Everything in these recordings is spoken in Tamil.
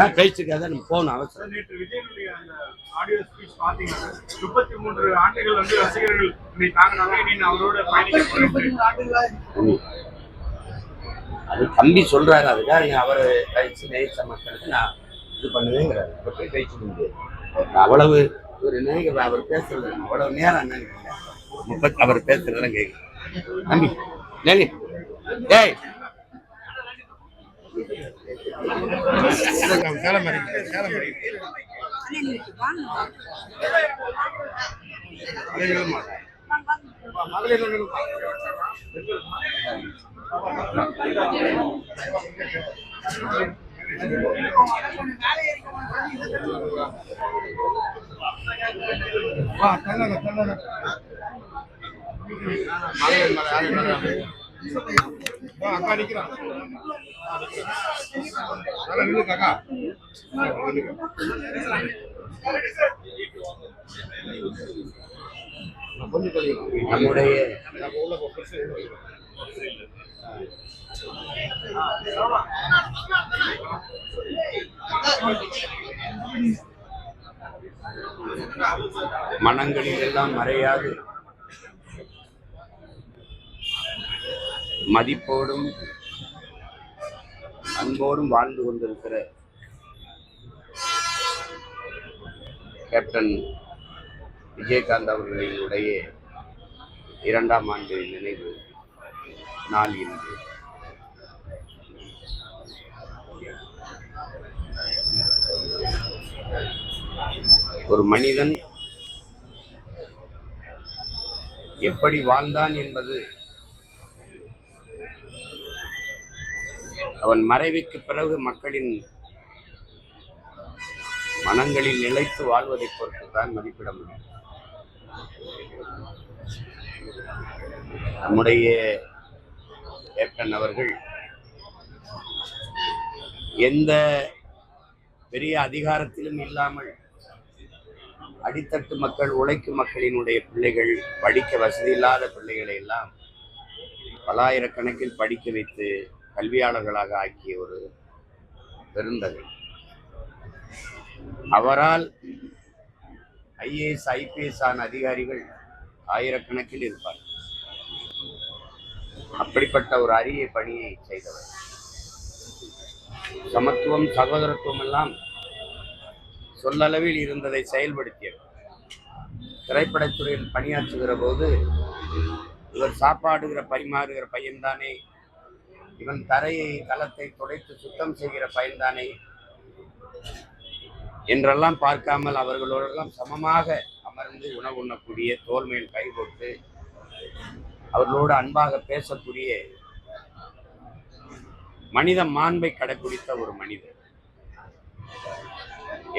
ஏன் பேச்சுக்காக நம்ம போகணும் அவசரம். நேற்று விஜயனுடைய அந்த ஆடியோ ஸ்பீச் பாத்தீங்கன்னா 33 ஆண்டுகள் வந்து ரசிகர்கள் நீ தாங்கினாங்க, நீ அவரோட அது தம்பி சொல்றாரு. அதுக்காக அவர் கழிச்சு நேச மக்களுக்கு நான் இது பண்ணுவேங்கிறாரு. இப்போ போய் கழிச்சு முடியாது. அவ்வளவு ஒரு நினைக்க அவர் பேசுறது அவ்வளவு நேரம் நினைக்கிறேன். அவர் பேசுறதெல்லாம் கேட்குறேன் தம்பி. டேய் டேய் அக்கா நிக்கிறான் நம்முடைய மனங்களில் எல்லாம் மறையாது மதிப்போடும் அன்போடும் வாழ்ந்து கொண்டிருக்கிற கேப்டன் விஜயகாந்த் அவர்களுடைய 2ஆம் ஆண்டு நினைவு நாள் இன்று. ஒரு மனிதன் எப்படி வாழ்ந்தான் என்பது அவன் மறைவுக்கு பிறகு மக்களின் மனங்களில் நிலைத்து வாழ்வதை பொறுத்து தான் மதிப்பிட முடியும். நம்முடைய கேப்டன் அவர்கள் எந்த பெரிய அதிகாரத்திலும் இல்லாமல் அடித்தட்டு மக்கள், உழைக்கும் மக்களினுடைய பிள்ளைகள், படிக்க வசதி இல்லாத பிள்ளைகளை எல்லாம் பல்லாயிரக்கணக்கில் படிக்க வைத்து கல்வியாளர்களாக ஆக்கிய ஒரு பெருந்தகை. அவரால் IAS IPS ஆன அதிகாரிகள் ஆயிரக்கணக்கில் இருப்பார். அப்படிப்பட்ட ஒரு அரிய பணியை செய்தவர். சமத்துவம், சகோதரத்துவம் எல்லாம் சொல்லளவில் இருந்ததை செயல்படுத்தியவர். திரைப்படத்துறையில் பணியாற்றுகிற போது இவர் சாப்பாடுகிற பரிமாறுகிற பையன்தானே, இவன் தரையை தளத்தை துடைத்து சுத்தம் செய்கிற பையன்தானே என்றெல்லாம் பார்க்காமல் அவர்களோடெல்லாம் சமமாக அமர்ந்து உணவு உண்ணக்கூடிய, தோல் மேல் கை போட்டு அவர்களோடு அன்பாக பேசக்கூடிய மனித மாண்பை கடைபிடித்த ஒரு மனிதர்.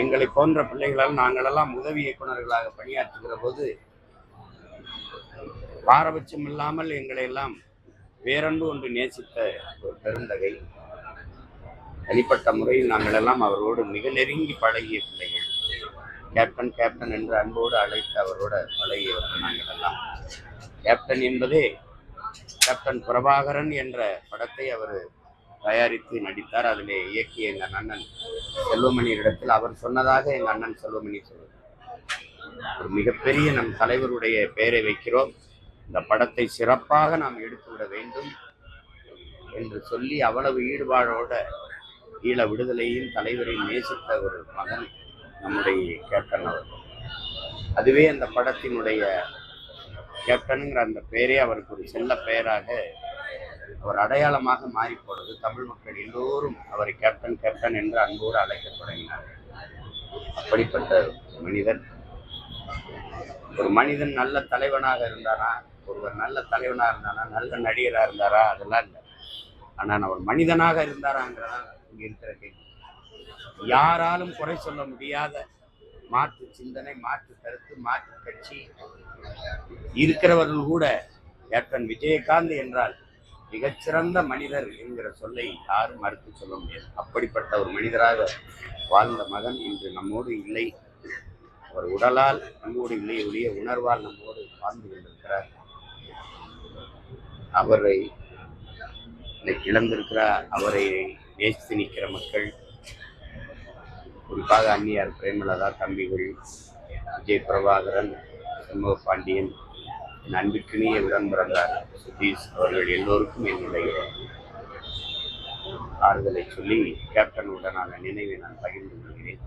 எங்களை போன்ற பிள்ளைகளால் நாங்களெல்லாம் உதவி இயக்குநர்களாக பணியாற்றுகிற போது பாரபட்சம் இல்லாமல் எங்களை எல்லாம் வேறொன்று ஒன்று நேசித்த ஒரு பெருந்தகை. தனிப்பட்ட முறையில் நாங்கள் எல்லாம் அவரோடு மிக நெருங்கி பழகிய பிள்ளைகள். கேப்டன் கேப்டன் என்று அன்போடு அழைத்து அவரோட பழகியவர்கள் நாங்கள் எல்லாம். கேப்டன் என்பதே கேப்டன் பிரபாகரன் என்ற படத்தை அவர் தயாரித்து நடித்தார். அதிலே இயக்கிய எங்கள் அண்ணன் செல்வமணியிடத்தில் அவர் சொன்னதாக எங்கள் அண்ணன் செல்வமணி சொல்வார், ஒரு மிகப்பெரிய நம் தலைவருடைய பெயரை வைக்கிறோம், இந்த படத்தை சிறப்பாக நாம் எடுத்துவிட வேண்டும் என்று சொல்லி அவ்வளவு ஈடுபாடோட ஈழ விடுதலையும் தலைவரை நேசித்த ஒரு மகன் நம்முடைய கேப்டன் அவர்கள். அதுவே அந்த படத்தினுடைய கேப்டனுங்கிற அந்த பெயரே அவருக்கு ஒரு செல்ல பெயராக அவர் அடையாளமாக மாறி போனது. தமிழ் மக்கள் எல்லோரும் அவரை கேப்டன் கேப்டன் என்று அன்போடு அழைக்க தொடங்கினார். அப்படிப்பட்ட மனிதர். ஒரு மனிதன் நல்ல தலைவனாக இருந்தாரா, ஒருவர் நல்ல தலைவனாக இருந்தாரா, நல்ல நடிகராக இருந்தாரா, அதெல்லாம் இல்லை. ஆனால் அவர் மனிதனாக இருந்தாராங்கிறதான் இங்கே இருக்கிற கேள்வி. யாராலும் குறை சொல்ல முடியாத மாற்று சிந்தனை, மாற்று கருத்து, மாற்று கட்சி இருக்கிறவர்கள் கூட கேப்டன் விஜயகாந்த் என்றால் மிகச்சிறந்த மனிதர் என்கிற சொல்லை யாரும் மறுத்து சொல்ல முடியாது. அப்படிப்பட்ட ஒரு மனிதராக வாழ்ந்த மகன் இன்று நம்மோடு இல்லை. அவர் உடலால் நம்மோடு இல்லை, ஒழிய உணர்வால் நம்மோடு வாழ்ந்து கொண்டிருக்கிறார். அவரை இழந்திருக்கிறார். அவரை நேசித்து நிற்கிற மக்கள் குறிப்பாக அந்நியார் பிரேமலதா தம்பிகள், விஜய் பிரபாகரன், சண்முக பாண்டியன், என் அன்பிற்கினிய உடன் பிறந்தார் சதீஷ் அவர்கள் எல்லோருக்கும் என்னுடைய ஆறுதலை சொல்லி கேப்டனுடனான நினைவை நான் பகிர்ந்து கொள்கிறேன்.